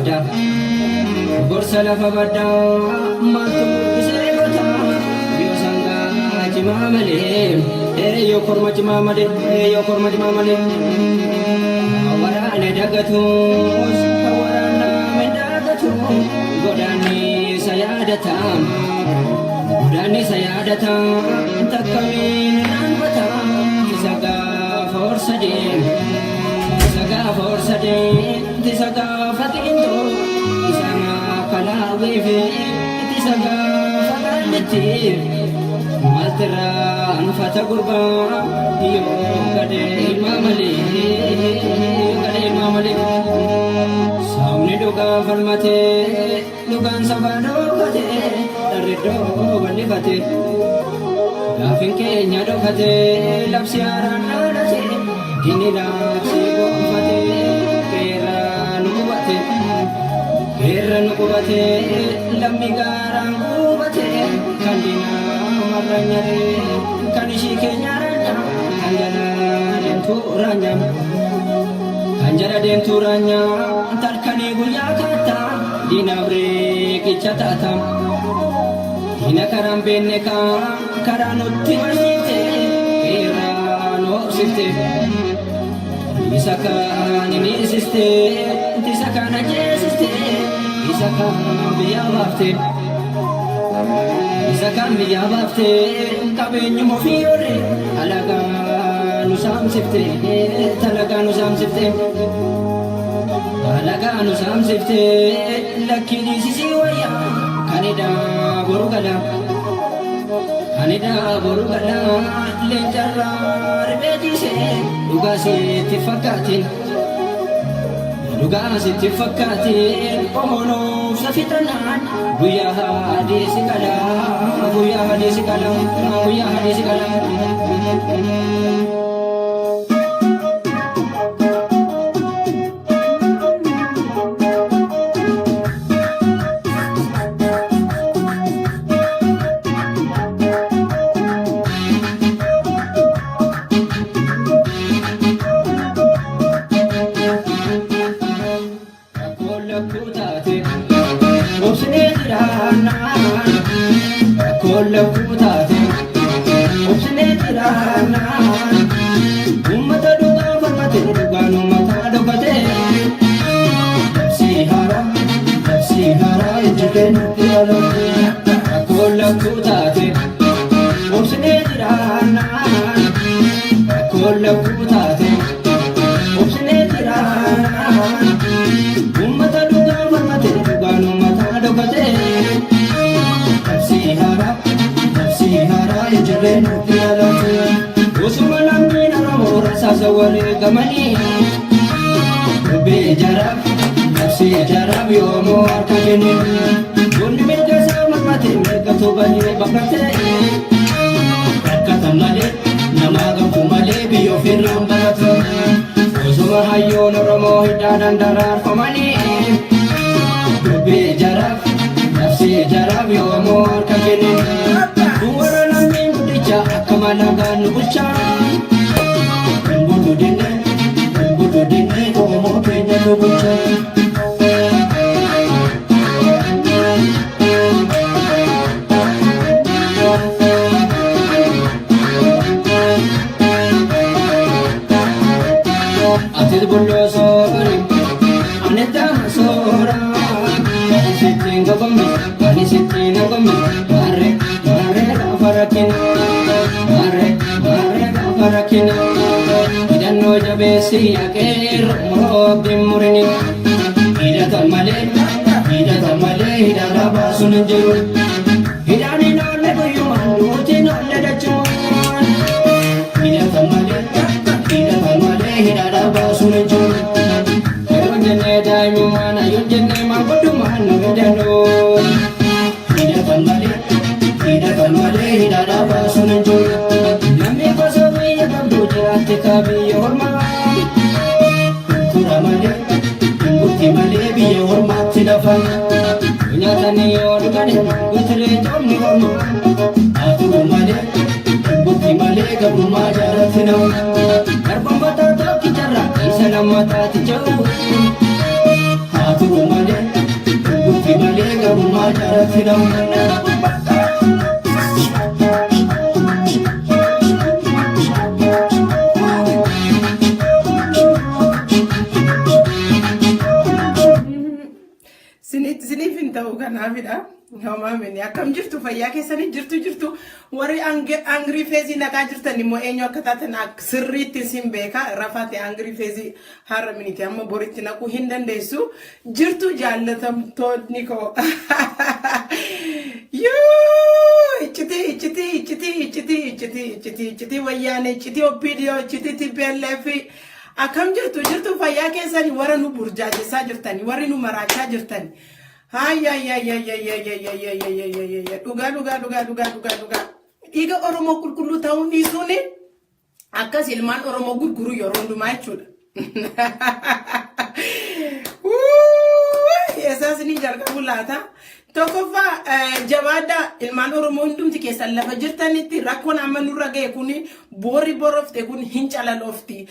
badda gorsa lafa badda maaltu murtisee goota yoo sangaa cimaa malee yoo korma cimaa malee yoo korma cimaa malee waraana dagatus waraana medagatu godaanni sayaadatam godaanni sayaadatam takkamiin naanbata isaga forsa deem isaga forsa deem isaga fatiinto isana kalaaweefi isaga fagaannetti maltira anfata gurbaa yoo gadee ilma malee saamni dhugaan falmatee dhugaan sabaa dhokatee dharriddoo bal'ifatee gaafin keenya dhokatee labsi haaraan dhaalatee diinni labsi gonfatee geerra nu qubatee lammi gaaraan gubatee kan diinaa marra nyaree kan ishii keenya raanyaa kan jala deemtuu raanyaa kan jala deemtuu raanyaa talkanii guyyaa kaattaa diinaaf reeqicha taatam diina karaan beenne kaan karaa nutti barsiifte geerraa nu obsifte isa kaan iniisiste isa kaan ajjeesiste isa kaan biyyaa baafte isa kaan biyyaa baafte qabeenyuma ofii oole alagaa nu saamsifte talagaa nu saamsifte alagaa nu saamsifte lakkii dhiisisii wayyaa kanidhaa boru gala kanidhaa boru gala leencarraa ribee dhiise dhugaa sitti fakkaatiin dhugaa sitti fakkaatiin omonuuf safixannaan guyyaa haadhiisi qala guyyaa haadhiisi qala guyyaa haadhiisi qala. Kolla kutate, obsine tirana. Ummata duga farmate duga no mata dokate. Sihara ijiken tiralo. Kolla kutate, obsine tirana. Kolla kutate, obsine tirana. Ummata duga farmate duga no mata dokate. Sihara ijiren tiralatu usuma lammi naramoo rasaasa walee gamanii dubbee jaraaf nafsi jaraaf yoomoo harka kenne bunni mirga isaa marmate mirga tobanii bakkatee rakkatan malee namaa gamtu malee biyya ofirraan baratu usuma hayyoon oromoo hidhaadhaan daraarfamanii dubbee jaraaf nafsi jaraaf yoomoo harka kenne Duwara namni guddicha akka malagaan nu bulchaa Budu dinne Oromoo keenya nu bulchaa Atis bulloo soobari ani dama sooraa Ani sittiin gabammi ani sittiin gabammi Farakin, farakin. Idanno jabeessi akeer morootti murini. Hidhatan malee hidhata baasuun hin jiru. Hidhaan hin oolle guyyumaan duuti hin oolle dachuun. Hidhatan malee hidhata baasuun hin jiru. Yoo jennee daa'imummaan yoo jennee maanguddumaan nu danda'u. Hidhatan malee hidhaadhaa baasuun hin jiru. Namni gosa biyya qabdu jiraatti biyya ormaa. Tura malee hin malee biyya ormaatti lafan. Nyaatanii yoo dhugan guutiree coomni ormaa. Haa malee gabrummaa jaalatti nama. Garbaan bataa tokkicharraa isa lammaataatti jiru. Haa turu malee namummaa jaalatti nama. Sinifin ta'uu kanaafidha. Homaamini akkam jirtu fayyaa keessanii jirtu warri angry face nagaa jirtan immoo eenyu akka taatan sirriitti sin beeka rafaate angry face har'a miniti amma boritti naquu hin dandeessu jirtu jaallatamtoonni koo ichiti wayyaane ichiti oppiidiyoo ichiti TPLF akkam jirtu fayyaa keessanii warra nu burjaajessaa jirtanii warri nu maraachaa jirtanii. Duga. Iga Oromo kulkulu taun isuni. Akkas ilmaan Oromo gurguru yeroo hundumaa jechuudha. Esaasni jalqabu laata. Tokkoffaa jabaadha ilmaan Oromo hundumti keessan lafa jirtanitti rakkoon amma nurra ga'e kuni boori borofte kun hin calalofti.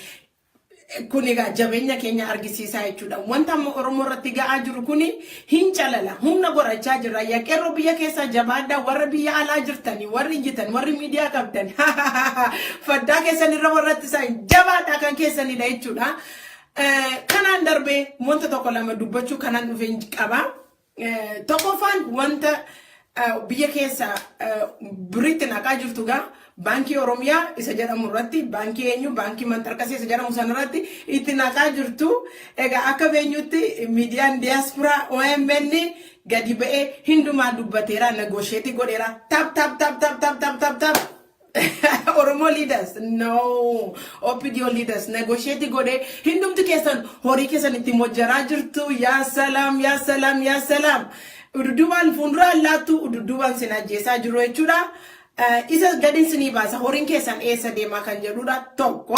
Kuniga jabeenya keenya argisiisaa jechuudha. Wanta amma Oromoo irratti ga'aa jiru kuni hin calala. Humna gorachaa jira. Yaqeerroo biyya keessa jabaadhaa warra biyya alaa jirtanii warri jitan warri miidiyaa qabdan. Faddaa keessanirra warratti isaan jabaadhaa kan keessanidha jechuudha. Kanaan darbee wanta tokko lama dubbachuu kanaan dhufeen qaba. Tokkoffaan wanta biyya keessa biritti naqaa jirtu gaa. Baankii Oromiyaa isa jedhamu irratti baankii eenyu baankii mantarqasee isa jedhamu san irratti itti naqaa jirtu egaa akka beenyutti miidiyaan diaspora OMN gadi ba'ee hindumaa dubbateera negotiate godheera tap Oromo leaders no OPDO leaders negotiate godhe hindumti keessan horii keessan itti mojjaraa jirtu yaa salaam ududubaan fuuldura laatu ududubaan sinajjeesaa jiru jechuudha. Isa gadin sini baasa horiin keessan eessa deemaa kan jedhudha tokko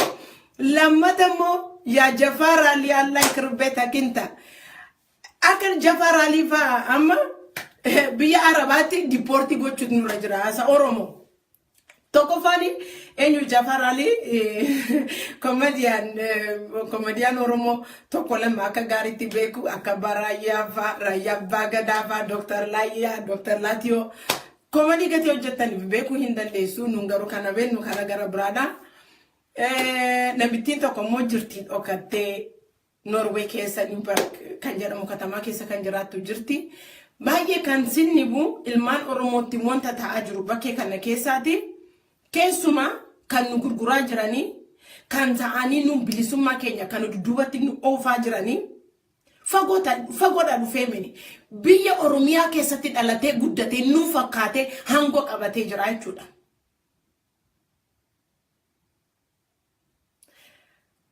lammata immoo yaa Jafar Ali Allah ikirbeta kinta akka Jafar Ali fa amma biyya Arabaatti dipoortii gochuutu nurra jira asa Oromo tokkoffani eenyu Jafar Ali komediyan Oromo tokko lama akka gaariitti beeku akka Barayyaa fa Rayyabaa Gadaa fa Dr. Layyaa Dr. Latio Komedi gati hojjettaniif beekuu hin dandeessu nungaru kana beennu kana gara biraadha. Namittiin tokko immoo jirti dhokattee Norway keessa kan jedhamu katamaa keessa kan jiraattu jirti. Baay'ee kan sinnibu ilmaan Oromootti wanta ta'aa jiru bakkee kana keessaati. Keessumaa kan nu gurguraa jiranii kan ta'anii nu bilisummaa keenya kan dudduubatti nu oofaa jiranii. Fagoodha dhufee mini biyya Oromiyaa keessatti dhalatee guddatee nu fakkaatee hangoo qabatee jira jechuudha.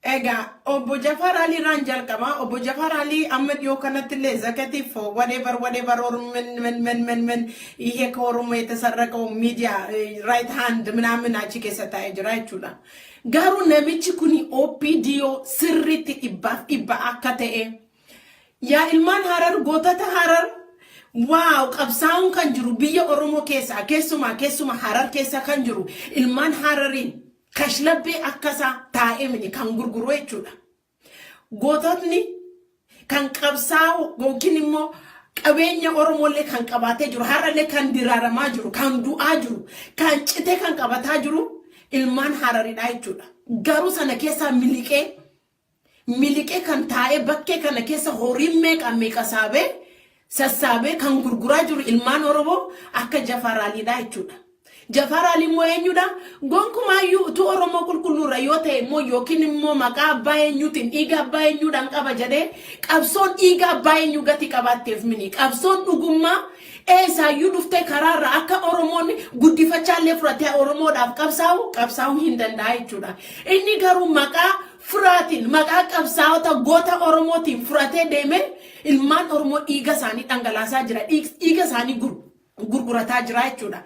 Egaa obbo Jafar Ali raan jalqaba obbo Jafar Ali amma dhiyoo kanatti illee executive for whatever men ihe ka Oromoo የተሰረቀው ሚዲያ right hand ምናምን achi keessa taa'ee jira jechuudha. Garuu namichi kuni OPDO sirriitti dhibba akka ta'e yaa ilmaan Harar gootota Harar waaw qabsaa'uun kan jiru biyya Oromoo keessa keessumaa Harar keessa kan jiru ilmaan Harariin kashlabbee akkasa taa'ee mini kan gurguru jechuudha. Goototni kan qabsaa'u yookiin immoo qabeenya Oromoolee kan qabatee jiru Hararlee kan diraaramaa jiru kan du'aa jiru kan citee kan qabataa jiru ilmaan Hararidha jechuudha. Garuu sana keessa miliqee kan taa'ee bakkee kana keessa horiin meeqa sassaabee kan gurguraa jiru ilmaan Oromoo akka Jafar Aliidha jechuudha. Jafar Ali immoo eenyudha? Gonkumaayyuu utuu Oromoo qulqulluurra yoo ta'e immoo yookiin immoo maqaa abbaa eenyuutiin dhiiga abbaa eenyuudhaan qaba jedhee qabsoon dhiiga abbaa eenyuu gati qabaatteef mini qabsoon dhugummaa eessaayyuu dhuftee karaarra akka Oromoon guddifachaallee fudhatee Oromoodhaaf qabsaa'uu hin danda'a jechuudha. Inni garuu maqaa furaatiin maqaa qabsaa'ota goota Oromootiin fudhatee deeme ilmaan Oromoo dhiiga isaanii dhangalaasaa jira dhiiga isaanii gurgurataa jira jechuudha.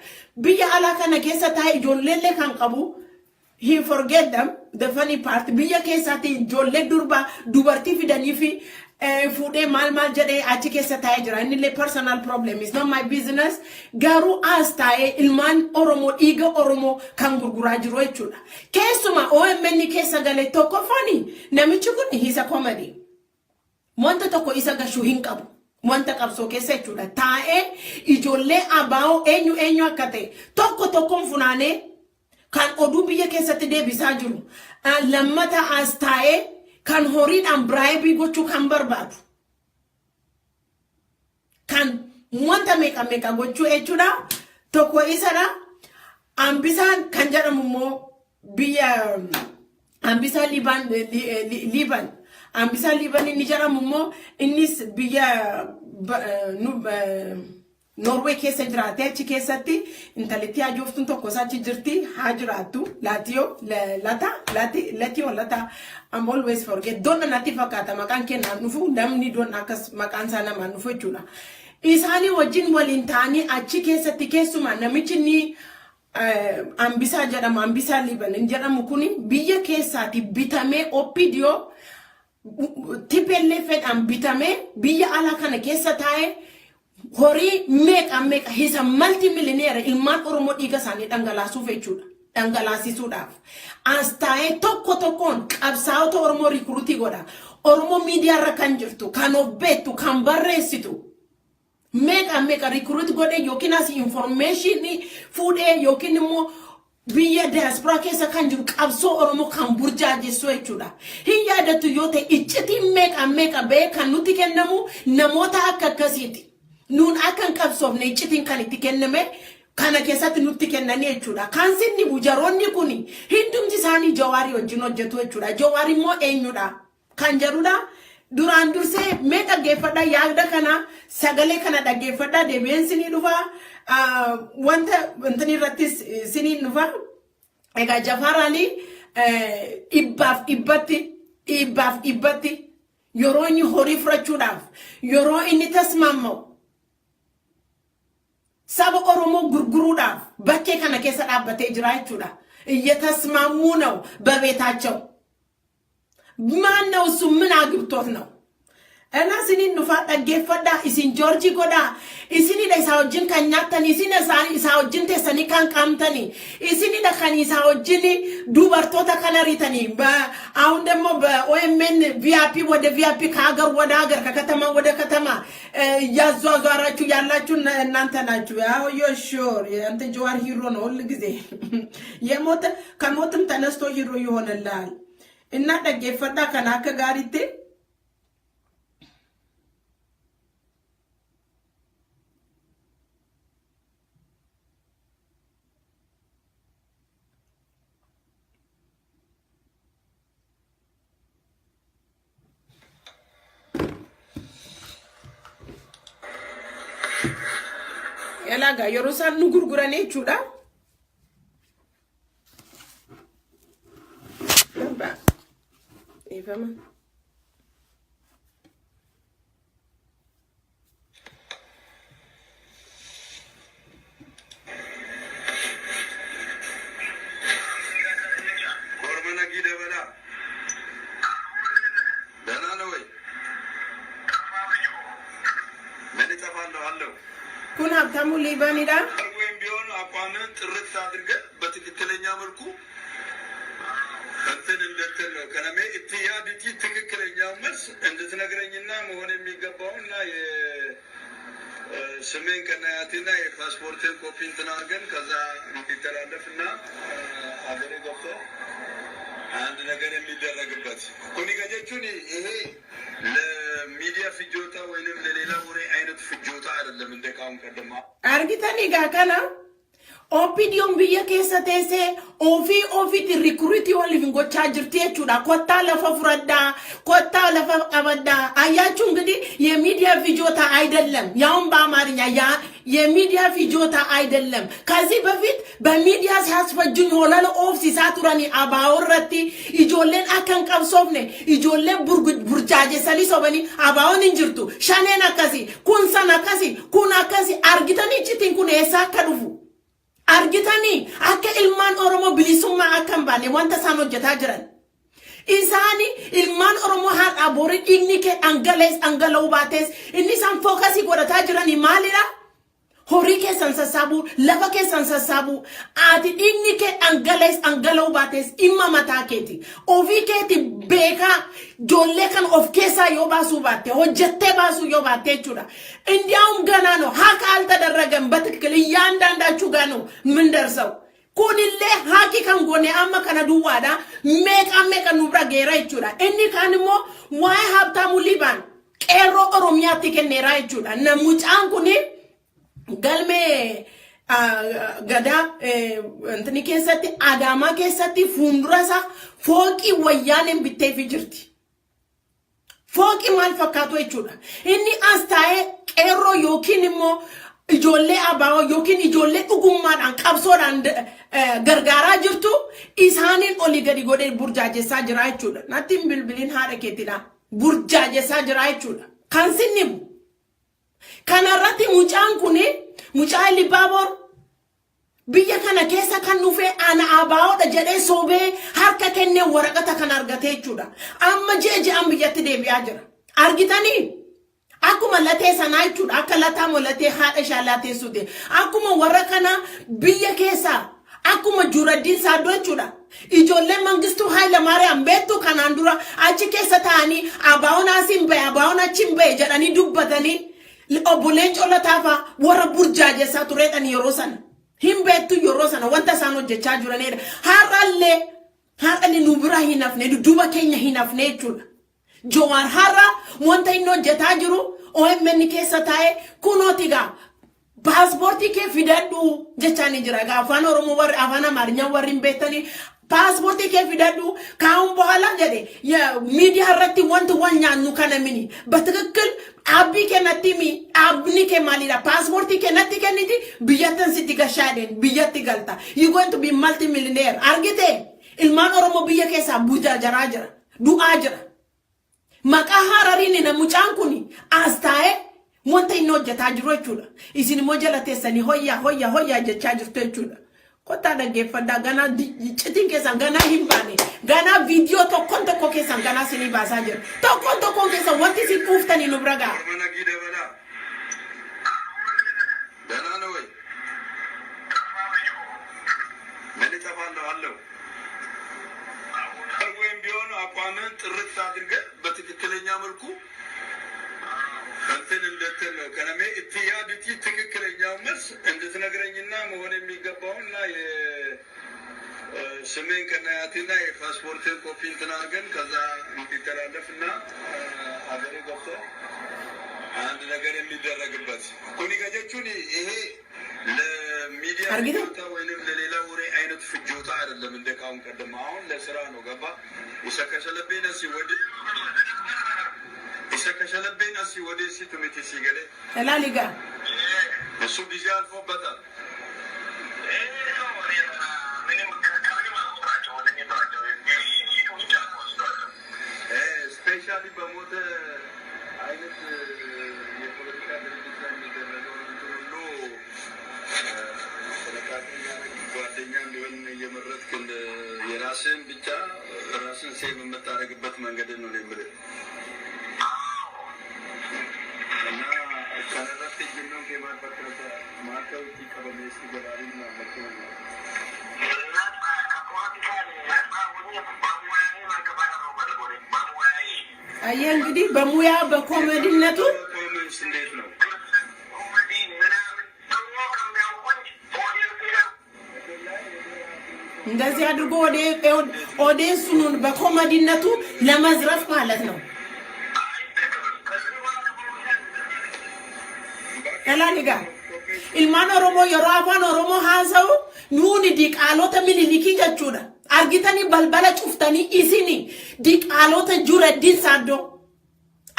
Biyya alaa kana keessa taa'ee ijoolleellee kan qabu he forget them the funny part biyya keessaatti ijoollee dubartii fidanii fi fuudhee maal jedhee achi keessa taa'ee jira. Innillee personal problem is not my business. Garuu as taa'ee ilmaan Oromoo dhiiga Oromoo kan gurguraa jiru jechuudha. Keessumaa OMN keessa galee tokko fani namichi kun isa comedy. Wanta tokko isa gashuu hin qabu. wanta qabsoo keessa jechuudha taa'ee ijoollee abaa'oo eenyu akka ta'e tokkoon funaanee kan oduu biyya keessatti deebisaa jiru lammata as taa'ee kan horiidhaan biraayibii gochuu kan barbaadu kan wanta meeqa gochuu jechuudha tokko isadha ambisaan kan jedhamu immoo biyya ambisaan liiban ambisaan liiban inni jedhamu immoo innis biyya Norway keessa jiraate achi keessatti intalitti hajooftuun tokko achi jirti haa jiraattu lata I'm always forget donna natti fakkaata maqaan kennaan dhufu namni donna akkas maqaan isaa namaan dhufu jechuudha isaanii wajjin waliin ta'anii achi keessatti keessumaa namichi ni ambisaa jedhama ambisaa liiban jedhamu kuni biyya keessaati bitamee oppidio TPLF bitamee biyya alaa kana keessa taa'ee horii meeqa he's a multi-millionaire ilmaan Oromoo dhiiga isaanii dhangalaasuuf jechuudha dhangalaasisuudhaaf as taa'ee tokkoon qabsaa'ota Oromoo rikruutii godha Oromoo miidiyaarra kan jirtu kan of beektu kan barreessitu meeqa rikruutii godhe yookiin as information fuudhee yookiin immoo biyya diaspora keessa kan jiru qabsoo Oromoo kan burjaajessu jechuudha hin yaadatu yoo ta'e iccitiin meeqa beekan nuti kennamu namoota akkasiiti nun akan qabsoofne iccitiin kan itti kenname kana keessatti nutti kennanii jechuudha kan sinni bujaroonni kuni hindumti isaanii Jawaarii wajjin hojjetu jechuudha Jawaari immoo eenyudha kan jedhudha duraan dursee mee dhaggeeffadha yaada kana sagalee kana dhaggeeffadha deebiin sinii dhufa wanta intani irrattis sinii dhufa egaa Jawaaraani ibbaaf ibbatti yeroo inni horii furachuudhaaf yeroo inni tasmaamau saba Oromoo gurguruudhaaf bakkee kana keessa dhaabbatee jira jechuudha እየተስማሙ ነው በቤታቸው ማነው እሱ ምን አግብቶት ነው እና ሲኒን ኑፋ ጠገፈዳ ኢሲን ጆርጂ ጎዳ ኢሲኒ ለሳውጅን ከኛተኒ ኢሲነ ሳኒ ሳውጅን ተሰኒ ካን ካምተኒ ኢሲኒ ለካኒ ሳውጅኒ ዱበርቶታ ከነሪተኒ አሁን ደግሞ በኦኤምኤን ቪአይፒ ወደ ቪአይፒ ከሀገር ወደ ሀገር ከከተማ ወደ ከተማ ያዟዟራችሁ ያላችሁ እናንተ ናችሁ ያው ዮሹር አንተ ጀዋር ሂሮ ነው ሁሉ ጊዜ የሞተ ከሞትም ተነስቶ ሂሮ ይሆነላል እና ጠገፈዳ ከናከ ጋሪቴ Elaga yorosan nu gurgurane chuda ba ifama kormana gide bala dana no way mene tafallo hallo kun habtamu libanida ወይም ቢሆን አቋምን ጥርት አድርገህ በትክክለኛ መልኩ እንትን እንደተለ ከነሜ ኢትያድቲ ትክክለኛ መልስ እንድትነግረኝና መሆን የሚገባውና የስሜን ከናያቲና የፓስፖርትን ኮፒ እንትናገን ከዛ እንዲተላለፍና አገሬ ገብቶ አንድ ነገር የሚደረግበት ኩኒ ገጀቹን ይሄ ለሚዲያ ፍጆታ ወይንም ለሌላ ወሬ አይነት ፍጆታ አይደለም እንደቃውን ቀደማ አርጊታኒ ጋካና ኦፒዲዮን ብየ ከሰተሰ ኦፊ ሪክሩቲ ወልፍ ጎቻ ጅርቲ የቹዳ ኮታ ለፈፍረዳ ኮታ ለፈቀበዳ አያችሁ እንግዲህ የሚዲያ ፍጆታ አይደለም ያውን በአማርኛ ያ የሚዲያ ፍጆታ አይደለም ከዚህ በፊት በሚዲያ ሲያስፈጁኝ ሆላለ ኦፍሲ ሳቱራኒ አባወረቲ ኢጆለን አከን ቀብሶብነ ኢጆለን ቡርጃጀ ሰሊሶበኒ አባውን እንጅርቱ ሻኔና ከሲ ኩንሰና ከሲ ኩና ከሲ አርጊተኒ ቺቲን ኩን የሳከዱፉ argitani akka ilman Oromo bilisumma akkan baane wanta san hojjetaa jiran isaani ilman Oromo har abori inni ke angales angalau bates inni san focus godhataa jirani maalidha horii keessan sassaabu lafa keessan sassaabu ati inni kee angalau baates imma mataa keeti ofii keeti beekaa ijoollee kan of keessaa yoo baasuu baatte hojjettee baasuu yoo baatte jechuudha indiyaa'um ganaano haka altadarragan በትክክል እያንዳንዳችሁ ጋር ነው ምን ደርሰው kunillee haki kan gone amma kana duwwaadha meeqa nubra geera jechuudha inni kan immoo waa'ee Habtaamu Liibaan qeerroo Oromiyaatti kenneera jechuudha namucaan kuni galme gada antini keessatti Adaamaa keessatti fuundurasa fooqii wayyaaneen bitteefi jirti fooqii maal fakkaatu jechuudha inni as taa'ee qeerroo yookiin immoo ijoollee abaa'oo yookiin ijoollee dhugummaadhaan qabsoodhaan gargaaraa jirtu isaaniin olii gadi godhee burjaajessaa jira jechuudha natti hin bilbiliin haadha keetidha burjaajessaa jira jechuudha kan sinnibu kanarratti mucaan kuni mucaa Ilibaaboor biyya kana keessa kan dhufee ana abaa'oodha jedhee soobee harka kennee waraqata kan argate jechuudha amma jeeji'an biyyatti deebi'aa jira argitanii akkuma latee sanaa jechuudha akka lataa molatee haadha shaallatee sute akkuma warra kana biyya keessa akkuma Juraddiin Saaddoo jechuudha ijoolleen Mangistuu Hayilamaariyaam beektu kanaan dura achi keessa ta'anii abaa'oon asiin bahe abaa'oon achiin bahe jedhanii dubbatanii obboleen Collataafa warra burjaajessaa tureedhaan yeroo sana hin beektu yeroo sana wanta isaan hojjechaa jiranidha har'allee nu bira hin hafne duuba keenya hin hafne jechuudha Jowaar har'a wanta inni hojjetaa jiru OMN keessa taa'ee kunootigaa paaspoortii kee fidadhu jechaan jira afaan Oromoo warri afaan Amaariyaa warri hin beektanii paaspoortii kee fidadhu kaa'uun boohala jedhe miidiyaa irratti wanti wal nyaannu kana mini በትክክል abbii kennatti mi abni kee maalidha paaspoortii kennatti kenniti biyyattan sitti gashaadeen biyyatti galta you going to be multi-millionaire argite ilmaan Oromoo biyya keessa burjaajaraa jira du'aa jira maqaa Harariin namucaan kuni as taa'ee wanta inni hojjetaa jiru jechuudha isin immoo jala teessanii hoyyaa jechaa jirtu jechuudha kottaa dhaggeeffadhaa ganaa citiin keessan ganaa hin baane ganaa viidiyoo tokko keessan ganaa isinii baasaa jira tokkoon keessan wanti isin dhuuftanii nu bira ga'a. አቋምን ጥርት አድርገህ በትክክለኛ መልኩ እንትን እንደተል ከነሜ እትያድቲ ትክክለኛው መልስ እንድትነግረኝና መሆን የሚገባውና የስሜን ከናያትና የፓስፖርትን ኮፒ እንትን አድርገን ከዛ እንዲተላለፍና ሀገሬ ገብቶ አንድ ነገር የሚደረግበት ኩኒ ገጀቹን ይሄ ለሚዲያ ወይንም ለሌላ ወሬ አይነት ፍጆታ አይደለም እንደቃውን ቀደም አሁን ለስራ ነው ገባ ይሰከሰለበይና ሲወደ ሲቱሚቲ ሲገደ ተላሊጋ እሱ ጊዜ አልፎበታል ስፔሻሊ በሞተ አይነት የፖለቲካ ድርጅት ላይ የሚደረገው ሁሉ ጓደኛ ሊሆን እየመረጥክ የራስን ብቻ ራስን ሴቭ የምታደርግበት መንገድ ነው የምልህ እና ከነረፍት ጅነው ከማርፈት ማከው ይቀበል ሲገባሪና መጥቶ አየ እንግዲህ በሙያ በኮሜዲነቱ እንዴት ነው እንደዚህ አድርጎ ኦዲየንሱን በኮሜዲነቱ ለመዝረፍ ማለት ነው ተላሊጋ ilmaan Oromoo yeroo afaan Oromoo haasa'u nuuni diqaalota miniliki jechuudha argitanii balbala cuftanii isini diqaalota Juraddiin Saaddoo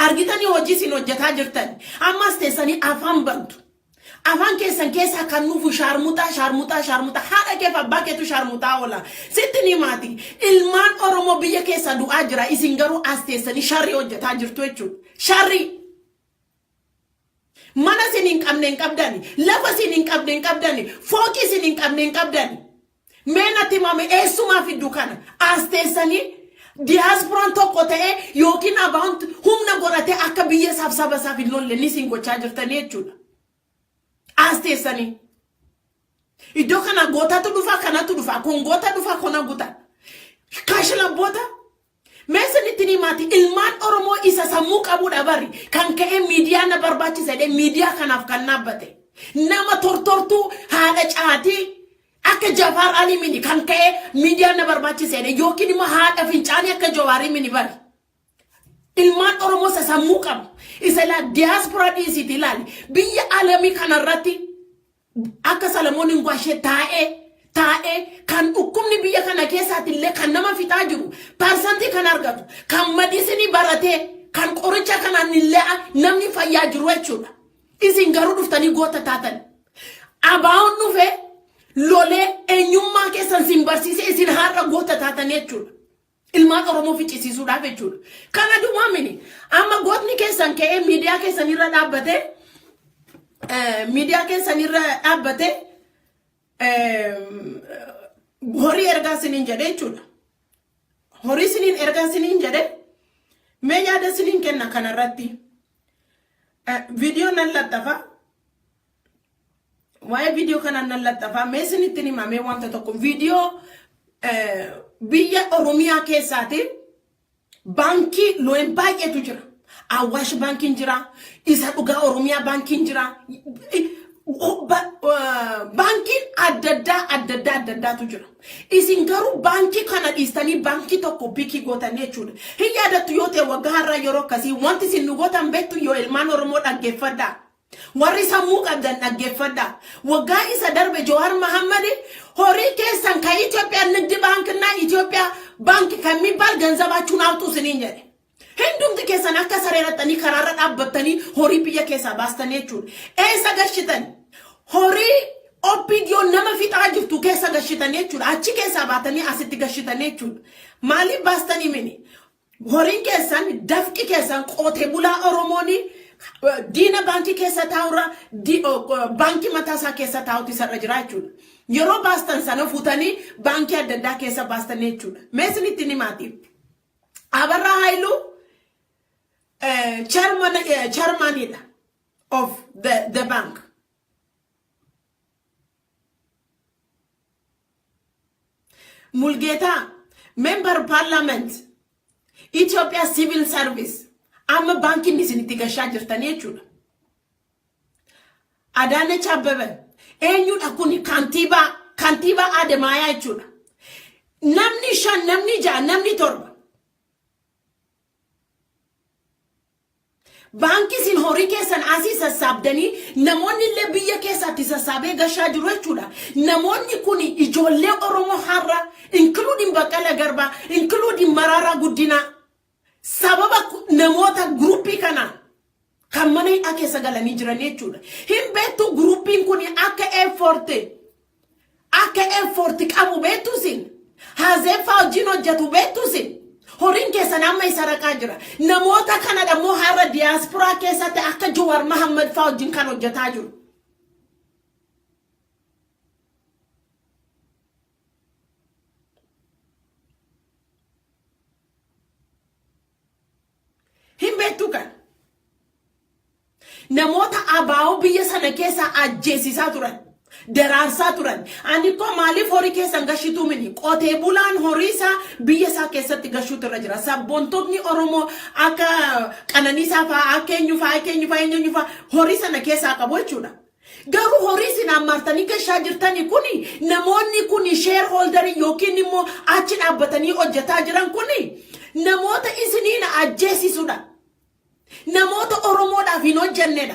argitanii hojii isin hojjetaa jirtan ammas teessanii afaan bantu afaan keessan keessa kan nuufu sharmutaa haadha keef abbaa keetu sharmutaa oola sitti ni maati ilmaan Oromoo biyya keessa du'aa jira isin garuu as teessanii sharri hojjetaa jirtu jechuudha sharri mana sinin qabneen qabdani lafa sinin qabneen qabdani fooqi sinin qabneen qabdani meenatti mame eessuma fiddu kana asteessanii diasporaan tokko ta'e yookiin abaa'uun humna godhatee akka biyya saba isaaf hin lolle ni sin gochaa jirtanii jechuudha Aasteessanii. Iddoo kana gootatu dhufa kanatu dhufa kun goota dhufa kona guuta. Kaashila boota. Meesanitti ni maati ilmaan Oromoo isa sammuu qabuudha bari kan ka'ee miidiyaa na barbaachisa miidiyaa kanaaf kan naabbate. Nama tortortuu haadha caatii akka Jawaar Ali mini kan ka'ee miidiyaa na barbaachisa yookiin immoo haadha fincaanii akka Jawaar mini bari. Ilmaan Oromoo isa sammuu qabu isa la diaspora dhiisiti ilaali biyya alamii kanarratti akka Salamoon Ngwaashee taa'ee kan dhukkubni biyya kana keessaatti illee kan nama fixaa jiru parsantii kan argatu kan madiisini baratee kan qoricha kanaan illee namni fayyaa jiru jechuudha. Isin garuu dhuftanii goota taatan. Abaa'oon dhufee lolee eenyummaa keessan sin barsiisee isin har'a goota taatan jechuudha. Ilmaan Oromoo ficcisiisuudhaaf jechuudha. Kana duwwaamini amma gootni keessan ka'ee miidiyaa keessanirra dhaabbate horii ergaa siniin jedhe jechuudha. Horii siniin ergaa siniin jedhe mee yaada siniin kenna kanarratti. Video nan lattafa. Waa'ee video kana nan lattafa. Mee sinitti himamee wanta tokko video biyya Oromiyaa keessaati baankii loon baay'eetu jira. Awaash baankiin jira. Isa dhugaa Oromiyaa baankiin jira. Bankiin adda-addaatu jira. Isin garuu baankii kana dhiistanii baankii tokko bikii gootan jechuudha. Hin yaadattu yoo ta'e waggaa har'aa yeroo akkasii wanti isin nu gootan beektu yoo ilmaan Oromoo dhaggeeffadhaa. Warri sammuu qabdan dhaggeeffadhaa. Waggaa isa darbe Jawaar Mohammad horii keessan kan Itoophiyaa Nigdi Baankina Itoophiyaa baanki kan mibbal ganzabachuun hawtu isiniin jedhe. Hindumti keessan akka sareerattanii karaarra dhaabbattanii horii biyya keessaa baastan jechuudha. Eessa gashitan? Horii OPDO nama fixaa jirtu keessa gashitan jechuudha. Achi keessaa baatanii asitti gashitan jechuudha. Maaliif baastanii mini? Horiin keessan dafqi keessan qotee bulaa Oromooni diina baankii keessa taa'urra baankii mataasaa keessa taa'utu isarra jira jechuudha. Yeroo baastan sana fuutanii baankii adda addaa keessa baastan jechuudha. Meesinitti ni maatiif. Abarraa Haayiluu chairman of the bank. Mulgeta, member parliament, Ethiopia civil service. Amma banking nisiniti gashaa jirtanii jechuudha. Adaanech Abeebee eenyudha kuni kantiibaa Adamayaa jechuudha. Namni 5, namni 6, namni 7. Banki sin horii keessan asii sassaabdanii namoonni illee biyya keessaatti sassaabee gashaa jiru jechuudha. Namoonni kuni ijoollee Oromoo har'a including Baqqalaa Garbaa, including Mararaa Guddinaa sababa namoota groupii kana kan mana hidhaa keessa galanii jiran jechuudha. Hin beektu groupiin kuni akka effort qabu beektu sin hazeeffaa wajjin hojjetu beektu sin. Horin keessan amma isa raqaa jira. Namoota kana dhammoo har'a diaspora keessatti akka Jawaar Mohammad fa'aa wajjin kan hojjetaa jiru. Hin beektu kan. Namoota abaa'oo biyya sana keessa ajjeesisaa turan. Daraarsaa turan. Ani ko maaliif horii keessan gashituu mini qotee bulaan horii isaa biyya isaa keessatti gashuutu irra jira. Sabboontoonni Oromoo akka Qananiisaa fa'aa akka eenyufaa horii sana keessaa qabu jechuudha. Garuu horii sin ammartanii gashaa jirtanii kuni namoonni kuni shareholder yookiin immoo achi dhaabbatanii hojjetaa jiran kuni namoota isiniin ajjeesisuudha. Namoota Oromoodhaaf hin hojjennedha.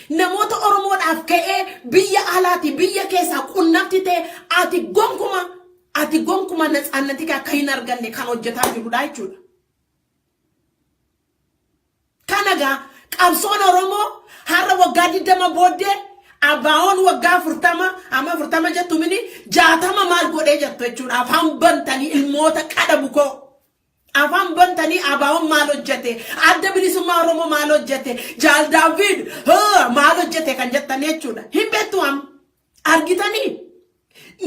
Namoota Oromoodhaaf ka'ee biyya alaati biyya keessaa qunnamti ta'e ati gonkuma natsaannati akka hin arganne kan hojjetaa jirudha jechuudha. Kanagaa qabsoon Oromoo har'a waggaa 20 booddee abaa'oon waggaa 40 jettu mini 60 maal godhee jettu jechuudha. Afaan bantanii ilmoota qadabu koo. Afaan bantanii abaa'oon maal hojjete? Adda bilisummaa Oromoo maal hojjete? Jaal Daawid maal hojjete kan jettan jechuudha. Hin beektu argitanii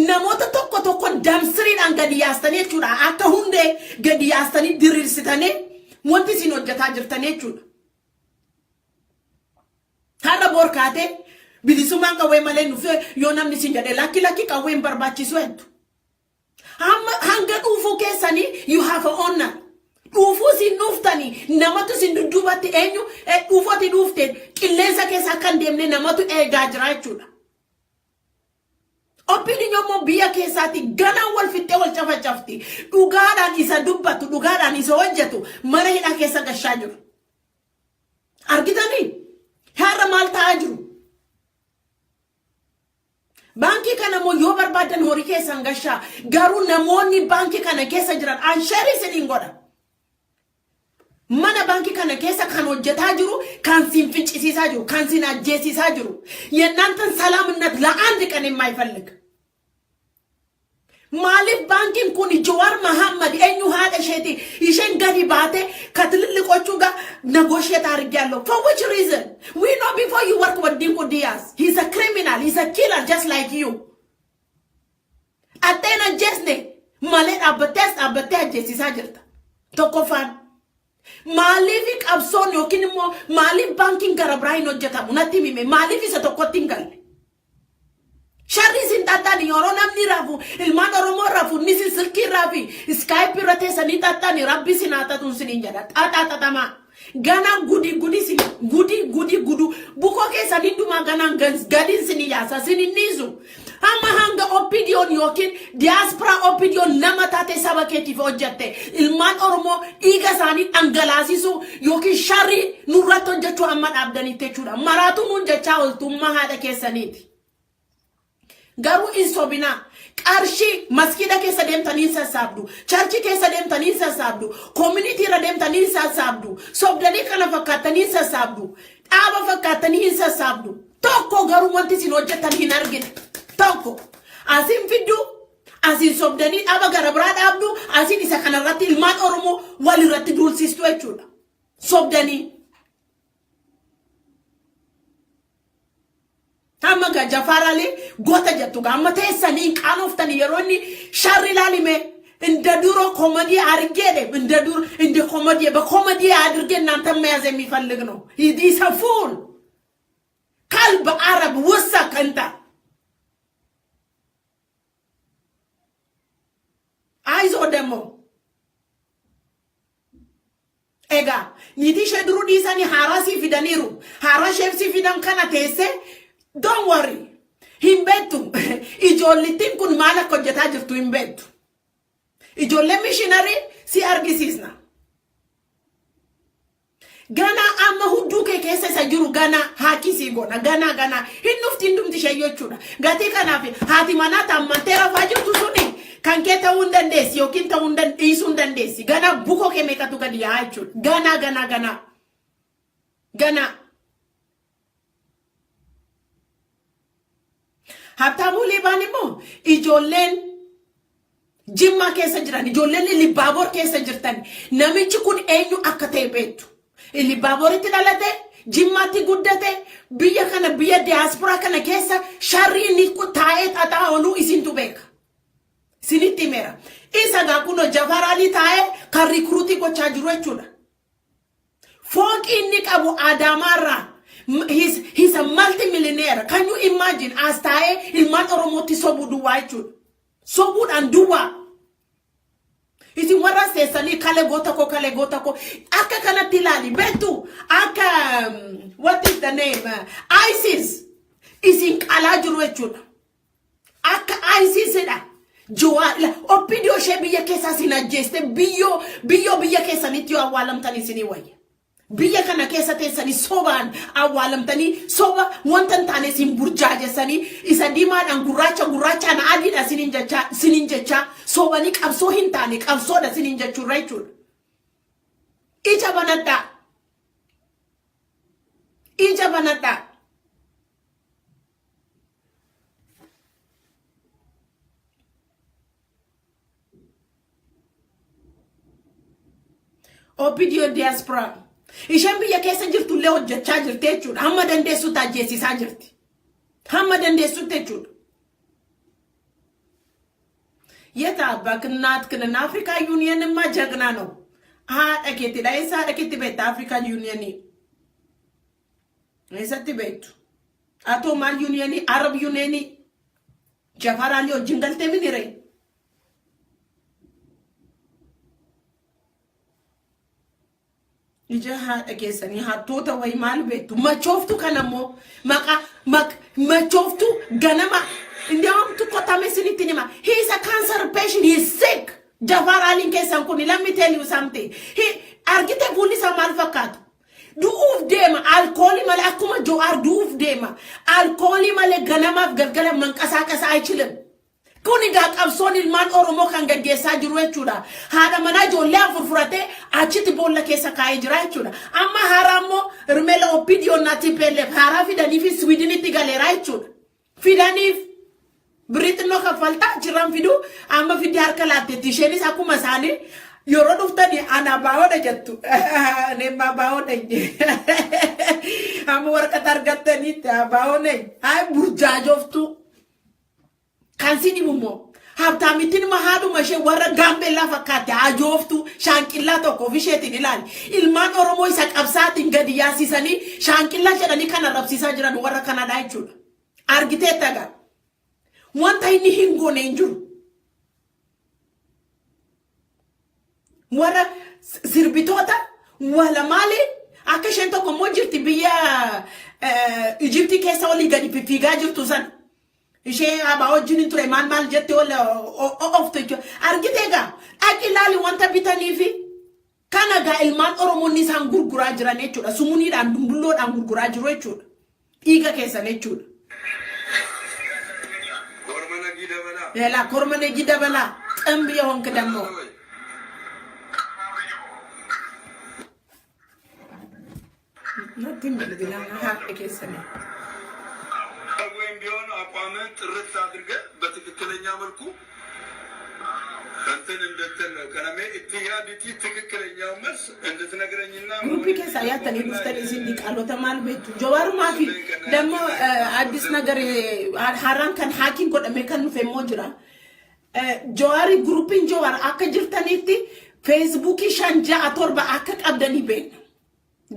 namoota tokko damsiriidhaan gadi yaastanii jechuudha. Akka hundee gadi yaastanii diriirsitanii wanti isin hojjetaa jirtan jechuudha. Har'a borkaatee bilisummaan qawwee malee nufe yoo namni sin jedhe lakki qawween barbaachisu hedduu. Hanga dhuufuu keessanii you have a honor. Dhuufuu sin dhuuftanii namatu sin dudduubatti eenyu dhuufoti dhuufteen qilleensa keessa kan deemne namatu eegaa jira jechuudha. Opinion mo biyya keessaatti ganaan wal fixxee wal cafacafti. Dhugaadhaan isa dubbatu dhugaadhaan isa hojjetu mana hidhaa keessa gashaa jiru. Argitanii har'a maal ta'aa jiru? Banki kana mo yoo barbaadan horii keessan gashaa garuu namoonni banki kana keessa jiran ansharii isiniin godha. Mana banki kana keessa kan hojjetaa jiru kan sin fincisiisaa jiru kan sin ajjeesiisaa jiru የእናንተን ሰላምነት ለአንድ ቀን የማይፈልግ ማሊፍ ባንኪን ኩን ጀዋር መሐመድ ኤኙ ሃደ ሸቲ ይሸን ገዲ ባቴ ከትልልቆቹ ጋር negotiate አድርጊያለሁ for which reason we know before you work with Dinko Diaz he's a criminal he's a killer just like you atena jesne malet abate ajesiisa jirta tokkofaan maaliif qabsoon yookiin immoo maaliif bankiin gara biraayin hojjetamu natti mime maaliif isa tokkotti hin galle sharri sin tattani yeroo namni rafu ilmaan oromoo rafu nisi silkii rafi skype irratti sanii tattani rabbi sin hatatun sinin jedha xaxaxatama gana gudi sin gudi buko keessanii dhuma ganaan gadin sini yaasa sinin nisu amma hanga opinion yookiin diaspora opinion nama taate saba keetiif hojjette ilmaan oromoo dhiiga isaanii dhangalaasisu yookiin sharri nurratti hojjechuu amma dhaabdanitti jechuudha maraatu nuun jechaa oltummaa haadha keessaniiti. Garuu in sobina qarshi maskida keessa deemtanii sassabdu churchi keessa deemtanii sassabdu community ra deemtanii sassabdu sobdanii kana fakkaatanii sassabdu dhaaba fakkaatanii sassabdu tokko garuu wanti sin hojjetan hin argine tokko asin fiddu asin sobdanii dhaaba gara biraa dhaabdu asin isa kanarratti ilmaan oromoo walirratti duulsistu jechuudha sobdanii. Amma Jafarale gota jettu amma teessanii qaanoftanii yeroonni sharri laalime inda duro komedi argede inda duro inda komedi አድርጌ እናንተ መያዝ የሚፈልግ ነው is a fool kalb arab ወሰክ እንታ አይዞ ደሞ ኤጋ ኒቲ ሸድሩ ዲሳኒ ሃራሲ ፊደኒሩ ሃራሼፍሲ ፊደን ከና teesse don't worry himbetu ijollitin kun mala kojjeta jirtu himbetu ijolle missionary si argisisna gana amma huddu ke keessa isa jiru gana hakisi gona gana hinnufti ndumti shayyochuudha gati kanaaf haati manata amantera fajirtu suni kan ke ta'uu dandeessi yookiin ta'uu dhiisuu dandeessi gana buko ke meeqatu gadi yaa jechuudha gana Habtamu libani mo ijollen jimma keessa jiran ijollen Libabor keessa jirtan namichi kun eenyu akka ta'e beektu Libaboritti dhalate jimmatti guddate biyya kana biyya diaspora kana keessa sharri ni taa'ee xaxaa oolu isintu beeka sinitti mera isa gaa kuno Jafarali taa'ee kan recruit gochaa jiru jechuudha fooqi inni qabu Adamarraa He's a multi-millionaire. Can you imagine? As tae ilman oromoti sobudu waichud. Sobud and duwa. Isi wara sesani kale gota ko. Aka kana tilali betu. Aka what is the name? ISIS. Isi alajuru echud. Aka ISIS eda. Joa la opidio shebiya kesa sina jeste biyo kesa nityo awalam tani sini waye. Biyya kana keessa teessanii sobaan awwaalamtanii soba wantan taane sin burjaajessanii isa diimaadhaan gurraachaan adiidha sinin jecha sobanii qabsoo hin taane qabsoodha sinin jechuudha jechuudha. Ija banadhaa. Opidio diaspora. Ishan biyya keessa jirtu illee hojjechaa jirti jechuudha. Hamma dandeessu taajjeesisaa jirti. Hamma dandeessu jechuudha. Yeta baknaat kana Africa Union ma jagna no. Haadha keetti dhaayisa haadha keetti beekta African Union. Eessatti beektu. ato mal unioni Arab unioni Jafar Ali wajjin galtee minire ija haadha keessanii hattoota wayi maal beektu machooftu kanammoo machooftu ganama ndiamtu kotame sinitti nima. He is a cancer patient, he is sick. Jafar Ali keessan kuni, let me tell you something. Argite bulli sa maal fakkaatu du'uuf deema alkoolii malee akkuma Jowaar du'uuf deema alkoolii malee ganamaaf galgala manqasaaqasaa aychilim. Kuni gaa qabsoon ilmaan Oromoo kan gaggeessaa jiru jechuudha. Haadha manaa ijoollee afur furate achitti boolla keessa kaa'ee jira jechuudha. Amma haaraa immoo Rimela Opidiyoon natti pelleef haaraa fidanii fi Swidinitti galeera jechuudha. Fidaniif Biritinoo kaffaltaa jiran fidu amma fidii harka laatteetti isheenis akkuma isaanii yeroo dhuftanii ana baa'oodha jettu. Neemmaa baa'oodha amma waraqata argattaniitti baa'oodha. Haa burjaajoftu. Kansini mummo habtamitin mahadu mashe warra gambella fakkaate ajooftu shaanqillaa tokko fisheetiin ilaali ilmaan Oromoo isa qabsaatiin gadi yaasisanii shaanqillaa jedhanii kana rabsiisaa jiran warra kanadha jechuudha. Argitee taga wanta inni hin goone hin jiru warra sirbitoota wala maali akka isheen tokko immoo jirti biyya Ijiptii keessa olii gadi fiigaa jirtu sana. Ishee abaa wajjin ture maal jette wala ofte argitega akilali wanta bitanii fi kana ga ilmaan Oromoo ni isaan gurguraa jiran jechuudha. Sumuniidhaan dumbulloodhaan gurguraa jiru jechuudha. Dhiiga keessan jechuudha. Kormana gidabala. Yala kormana gidabala xambiya honka dammo. Nothing but the lang ha keessan. ቢሆን አቋምን ጥርት አድርገህ በትክክለኛ መልኩ እንትን እንደተል ነው ከነሜ ኢትያዲቲ ትክክለኛው መልስ እንድትነግረኝና ግሩፕ ከሳ ያተኔ ሙስተሪ ሲንዲ ቃሎተ ማል ቤቱ ጀዋሩ ማፊ ደሞ አዲስ ነገር ሐራን ከን ሐኪም ቆደሜ ከን ፈሞ ጅራ ጀዋሪ ግሩፕን ጀዋር አከ ጅርተኒቲ ፌስቡክ ሻንጃ አቶርባ አከ ቀብደኒ ቤን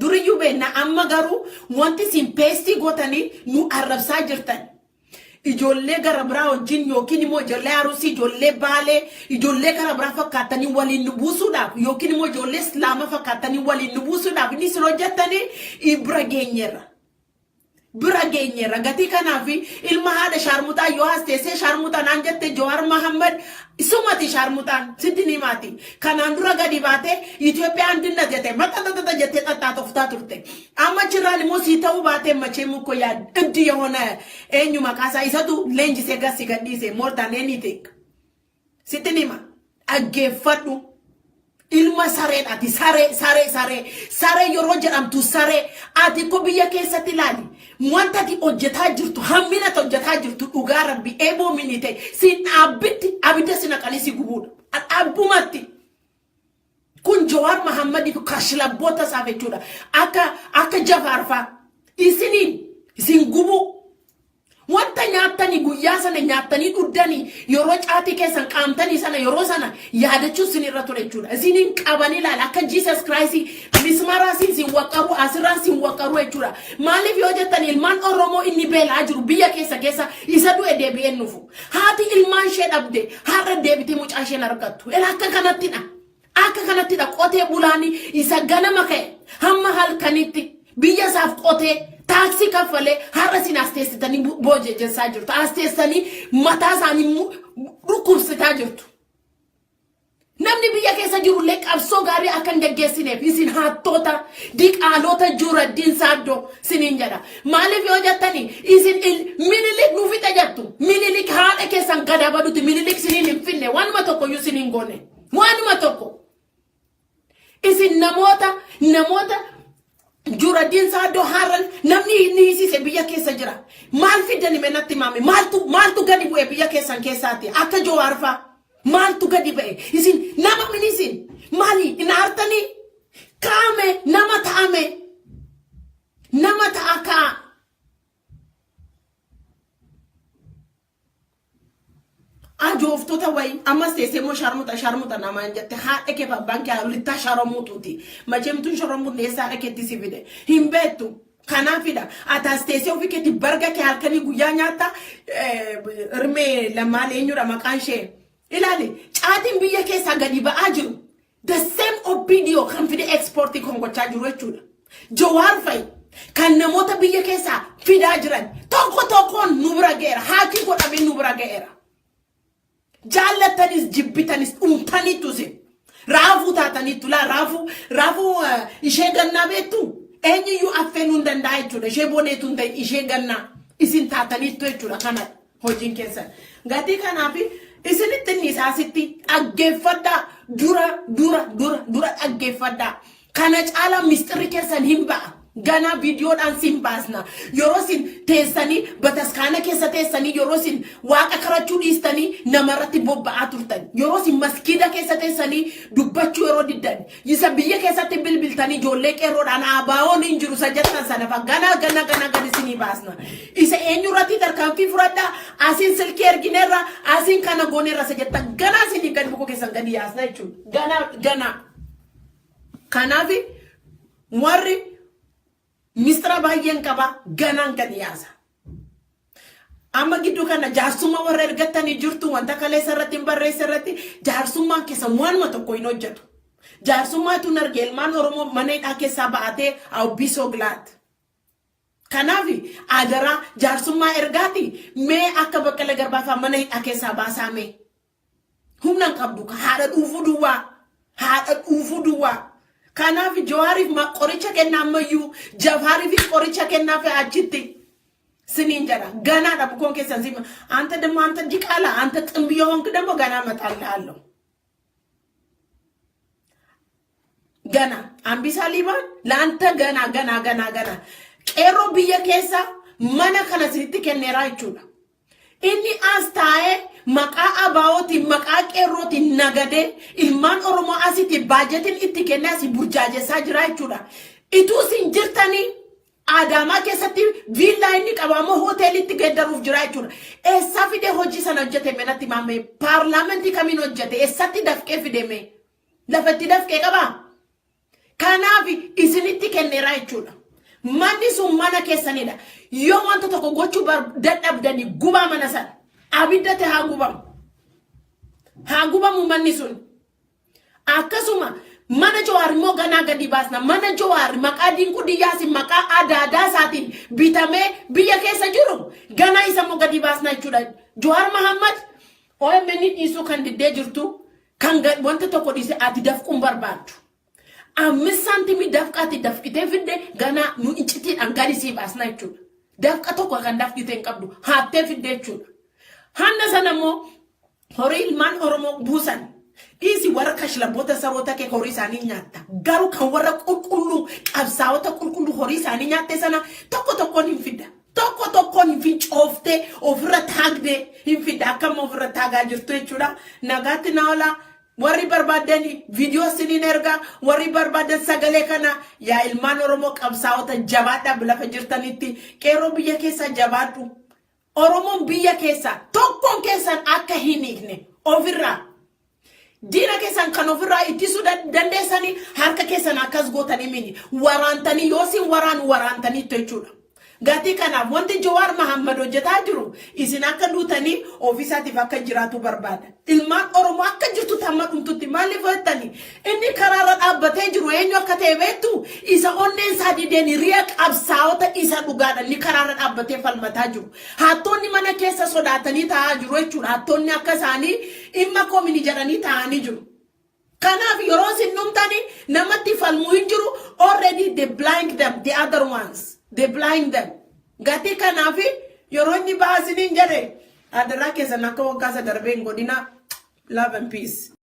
Duriyu beena amma garu wanti sin pesti gotani nu arrabsa jirtan ijoollee gara biraa wajjin yookiin immoo ijoollee arusi ijoollee baale ijoollee gara biraa fakkaatanii waliin nu buusuudhaaf yookiin immoo ijoollee islaama fakkaatanii waliin nu buusuudhaaf inni siroo jettanii bira geenyerra gatii kanaafi ilma haadha sharmutaa yoo hasteessee sharmutaan aan jette Jawaar Mohammed isumati sharmutaan siddini maati kanaan dura gadi baate Itoophiyaa andinna jette maxxaxaxaxa jette xaxxaa toftaa turte amma jiraan immoo sii ta'uu baate machee mukko yaa dhibdi yoona eenyu maqaasaa isatu leenjisee gassi gadhiise more than anything siddini ma dhaggeeffadhu ilma sareedhaati saree yeroo jedhamtu saree ati ko biyya keessatti ilaali wanta ti hojjetaa jirtu hammina hojjetaa jirtu dhugaa rabbi eeboo minite sin abidda sina qalisi gubuudha abbumatti kun Jawaar Mohammed kashlabboota saafechuudha akka Jafaarfaa isin gubuu wanta nyaatani guyyaa sana nyaatani dhuddani yeroo caati keessan qaamtani sana yeroo sana yaadachuu sinirra ture jechuudha. Isinin qabani laala akka Jesus Christ mismara sin waqaru asirran sin waqaru jechuudha. Maaliif yoo jettani ilmaan Oromoo inni beelaa jiru biyya keessa isa du'e deebi'een nufu. Haati ilmaan ishee dhabde har'a deebitee mucaa isheen argattu. Akka kanattidha qotee bulaani isa ganama ka'e hamma halkanitti biyya isaaf qotee taksi kafale harasin asteessitanii booje jensaa jirtu asteessanii mataa isaanii dhukkubsitaa jirtu namni biyya keessa jirullee qabsoo gaarii akka hin gaggeessineef isin hattoota diqaalota Juraddiin Saaddoo siniin jedha maaliif yoo jettanii isin Minilik nu fixe jettu Minilik haadha keessan gada baduti Minilik siniin hin finne waanuma tokko iyyuu siniin goone waanuma tokko isin namoota Juraddiin Saaddoo haran namni inni hisiise biyya keessa jira maal fidani menatti maame maaltu gadi bu'e biyya keessan keessaati akka Jawaarfaa maaltu gadi bu'e isin nama minisin maali inaartanii kaame nama ta'aka ajooftoota wayi ammas teessee moo sharmuta namaan jette haadha kee babbaan kee litta sharamuutuuti macheemtuun sharamuut neessaa dhakeetti si fide hin beektu Kanaafidha. Ataas teessee ofii keetti barga kee halkanii guyyaa nyaata irmee lamaan eenyudha maqaan ishee. Ilaali caatiin biyya keessaa gadi ba'aa jiru. The same Opidio kan fide exportii kan gochaa jiru jechuudha. Jawaar Fayi kan namoota biyya keessaa fidaa jiran tokko tokkoon nu bira ga'eera. Haaki godhamee nu bira ga'eera. Jaallatanis jibbitanis dhuunfaniitu si. Raafuu taataniitu laa raafuu ishee gannaa beektu. Eenyuyyuu affeenuu hin danda'a jechuudha. Ishee boneetu hin ta'in ishee gannaa isin taataniitu jechuudha kana hojiin keessan. Gatii kanaaf isinitti nisaasitti dhaggeeffadhaa dura dhaggeeffadhaa. Kana caalaa mistirri keessan hin ba'a. Gana viidiyoodhaan sin baasna. Yeroo sin teessanii bataskaana keessa teessanii yeroo sin waaqa kadhachuu dhiistanii namarratti bobba'aa turtan. Yeroo sin maskiida keessa teessanii dubbachuu yeroo diddan. Isa biyya keessatti bilbiltanii ijoollee qeerroodhaan abaawoon hin jiru sajjattan sana fa gana isinii baasna. Isa eenyurratti tarkaanfii fudhadhaa asiin silkii ergineerra asiin kana gooneerra sajjattan gana isinii gadi bukkoo keessan gadi yaasna jechuudha. Gana. Kanaaf warri Mistara baay'een qaba ganaan gadi yaasa. Amma gidduu kana jaarsummaa warra ergattanii jirtu wanta kaleessa irratti hin barreessa irratti jaarsummaan keessa waanuma tokko hin hojjetu. Jaarsummaatu nargee ilmaan Oromoo mana hidhaa keessaa ba'atee awbisoo gilaat. Kanaaf adaraa jaarsummaa ergaati mee akka Baqqalee Garbaa mana hidhaa keessaa baasaa mee. Humna hin qabdu haadha dhuufuu duwwaa. Kanaaf Jawaariif qoricha kennaa ammayyuu Jawaariif qoricha kennaa fi achitti siniin jedha ganaadha bukoon keessan sima anta ደግሞ አንተ ዲቃላ አንተ ጥንብዮ ወንክ ደግሞ ገና መጣልሃለሁ ገና አምቢሳ ሊባን ለአንተ ገና ቄሮ ብየ ኬሳ መነ ከነስሪት ከነራ ይቹላ inni aastae maqaa abaawoti maqaa qeerrooti nagade ilmaan Oromoo asiti baajetin itti kennaasi burjaajessaa jira jechuudha. Ituu sin jirtanii Adaamaa keessatti viillaa inni qabamoo hoteelitti geddaruuf jira jechuudha. Eessa fide hojii sana hojjete menatti maamee paarlaamantii kamiin hojjete eessatti dafqee fideme lafatti dafqee qabaa. Kanaaf isinitti kenneera jechuudha. Manni sun mana keessanidha. Yoo wanta tokko gochuu dadhabdanii gubaa mana sana abiddate haa gubamu manni sun. Akkasuma mana Jawaar immoo ganaa gadi baasna. Mana Jawaar maqaa Dinquu Diyyaas maqaa adaadaa isaatiin bitamee biyya keessa jiru ganaa isa immoo gadi baasna jechuudha. Jawaar Mahammad OMN dhiisuu kan diddee jirtu kan wanta tokko dhiise ati dafquun barbaaddu. Ammis saantimii dafqaati dafqitee fidde gana nu incitiidhaan gadi sii baasna jechuudha. Dafqa tokko kan dafqitee hin qabdu haattee fidde jechuudha. Hanna sana immoo horii ilmaan Oromoo buusan dhiisi warra kashlabboota saroota kee horii isaanii nyaatta. Garuu kan warra qulqulluu qabsaa'ota qulqulluu horii isaanii nyaatte sana tokkoon hin fidda. Tokkoon hin fincooftee ofirra taagdee hin fidda akkama ofirra taagaa jirtu jechuudha. Nagaatti na oolaa. Warri barbaadani video sinin erga warri barbaadan sagalee kana yaa ilmaan Oromoo qabsaa'ota jabaadha lafa jirtanitti qeerroo biyya keessa jabaadhu. Oromoon biyya keessa tokkoon keessan akka hin hiikne ofirraa diina keessan kan ofirraa ittisuu dandeessanii harka keessan akkas gootanii mini waraantanii yoosin waraantanii jechuudha. Gatii kanaaf wanti Jawaar Mahammad hojjetaa jiru isin akka duutanii ofiisaatiif akka jiraatu barbaada. Ilmaan Oromoo akka jirtu tamma dhumtutti maaliif jettanii inni karaarra dhaabbatee jiru eenyu akka ta'e beektu isa onneen isaa dideen riya qabsaa'ota isa dhugaadhaan ni karaarra dhaabbatee falmataa jiru. Hattoonni mana keessa sodaatanii taa'aa jiru jechuudha. Hattoonni akka isaanii dhimma koomini jedhanii taa'anii jiru. Kanaaf yeroo isin dhumtanii namatti falmuu hin jiru already they blind them the other ones. They blind them. Gati kanafi yoroni baasinin jare adara keessa nakka waggaa darbeen godina love and peace.